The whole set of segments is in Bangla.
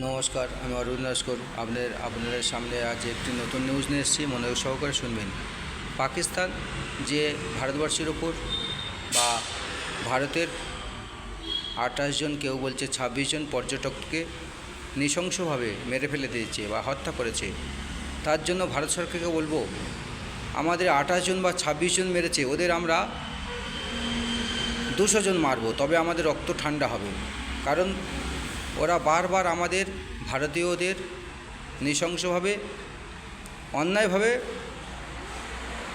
নমস্কার, আমি অরবিন্দ নস্কর। আপনাদের সামনে আজ একটি নতুন নিউজ নিয়ে এসেছি, মনোযোগ সহকারে শুনবেন। পাকিস্তান যে ভারতবর্ষের ওপর বা ভারতের 28 জন, কেউ বলছে 26 জন পর্যটককে নৃশংসভাবে মেরে ফেলে দিয়েছে বা হত্যা করেছে, তার জন্য ভারত সরকারকে বলবো, আমাদের 28 জন বা 26 জন মেরেছে, ওদের আমরা 200 জন মারব, তবে আমাদের রক্ত ঠান্ডা হবে। কারণ ওরা বারবার আমাদের ভারতীয়দের নৃশংসভাবে, অন্যায়ভাবে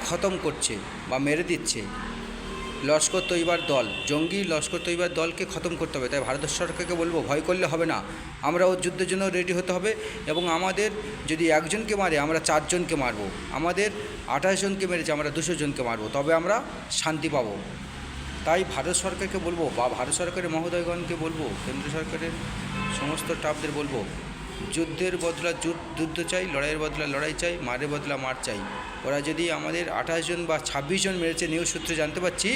খতম করছে বা মেরে দিচ্ছে। লস্কর তৈবার দল, জঙ্গি লস্কর তৈবার দলকে খতম করতে হবে। তাই ভারত সরকারকে বলবো, ভয় করলে হবে না, আমরা ওর যুদ্ধের জন্য রেডি হতে হবে। এবং আমাদের যদি একজনকে মারে, আমরা 4 জনকে মারব। আমাদের 28 জনকে মেরেছে, আমরা 200 জনকে মারব, তবে আমরা শান্তি পাব। তাই ভারত সরকারকে বলবো বা ভারত সরকারের মহোদয়গণকে বলবো, কেন্দ্র সরকারের সমস্ত স্টাফদের বলবো, যুদ্ধের বদলা যুদ্ধ চাই, লড়াইয়ের বদলা লড়াই চাই, মারের বদলা মার চাই। ওরা যদি আমাদের 28 জন বা 26 জন মেরেছে, নিউজ সূত্রে জানতে পারছি,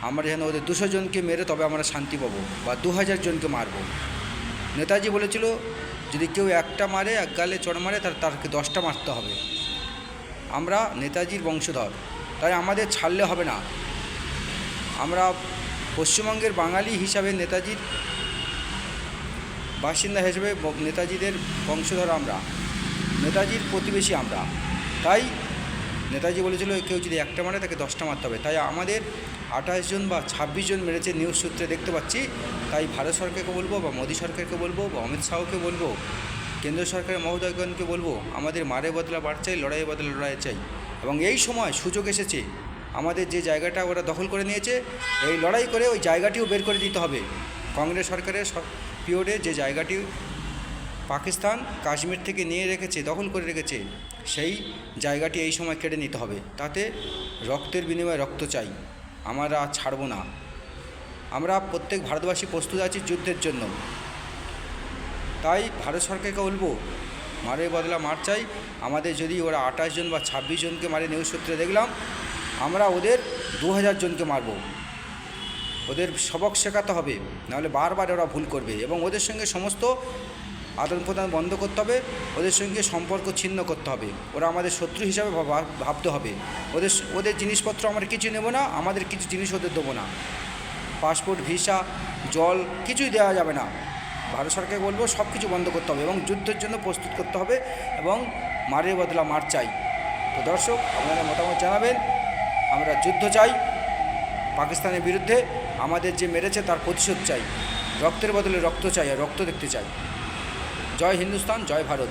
আমরা যেন ওদের 200 জনকে মেরে তবে আমরা শান্তি পাবো, বা 2000 জনকে মারব। নেতাজি বলেছিল, যদি কেউ একটা মারে, এক গালে চড় মারে, তাকে 10টা মারতে হবে। আমরা নেতাজির বংশধর, তাই আমাদের ছাড়লে হবে না। আমরা পশ্চিমবঙ্গের বাঙালি হিসাবে, নেতাজির বাসিন্দা হিসেবে নেতাজিদের বংশধর আমরা, নেতাজির প্রতিবেশী আমরা। তাই নেতাজি বলেছিল, কেউ যদি একটা মারে, তাকে 10টা মারতে হবে। তাই আমাদের 28 জন বা 26 জন মেরেছে, নিউজ সূত্রে দেখতে পাচ্ছি। তাই ভারত সরকারকে বলবো, বা মোদী সরকারকে বলবো, বা অমিত শাহকে বলবো, কেন্দ্র সরকারের মহোদয়গণকে বলবো, আমাদের মারে বদলা মার চাই, লড়াইয়ের বদলা লড়াই চাই। এবং এই সময় সুযোগ এসেছে, আমাদের যে জায়গাটা ওরা দখল করে নিয়েছে, এই লড়াই করে ওই জায়গাটিও বের করে দিতে হবে। কংগ্রেস সরকারের পিরিয়ডে যে জায়গাটি পাকিস্তান কাশ্মীর থেকে নিয়ে রেখেছে, দখল করে রেখেছে, সেই জায়গাটি এই সময় কেড়ে নিতে হবে। তাতে রক্তের বিনিময়ে রক্ত চাই, আমরা ছাড়ব না। আমরা প্রত্যেক ভারতবাসী প্রস্তুত আছি যুদ্ধের জন্য। তাই ভারত সরকারকে বলবো, মারের বদলা মার চাই। আমাদের যদি ওরা 28 জন বা 26 জনকে মারে, নিউজ সূত্রে দেখলাম, আমরা ওদের 2000 জনকে মারব। ওদের সবক শেখাতে হবে, নাহলে বারবার ওরা ভুল করবে। এবং ওদের সঙ্গে সমস্ত আদান প্রদান বন্ধ করতে হবে, ওদের সঙ্গে সম্পর্ক ছিন্ন করতে হবে। ওরা আমাদের শত্রু হিসাবে ভাবতে হবে। ওদের জিনিসপত্র আমরা কিছু নেব না, আমাদের কিছু জিনিস ওদের দেবো না। পাসপোর্ট, ভিসা, জল কিছুই দেওয়া যাবে না। ভারত সরকারকে বলবো, সব কিছু বন্ধ করতে হবে এবং যুদ্ধের জন্য প্রস্তুত করতে হবে, এবং মারের বদলা মার চাই। তো দর্শক, আপনারা মতামত জানাবেন। আমরা যুদ্ধ চাই পাকিস্তানের বিরুদ্ধে, আমাদের যে মেরেছে তার প্রতিশোধ চাই, রক্তের বদলে রক্ত চাই, আর রক্ত দেখতে চাই। জয় হিন্দুস্তান, জয় ভারত।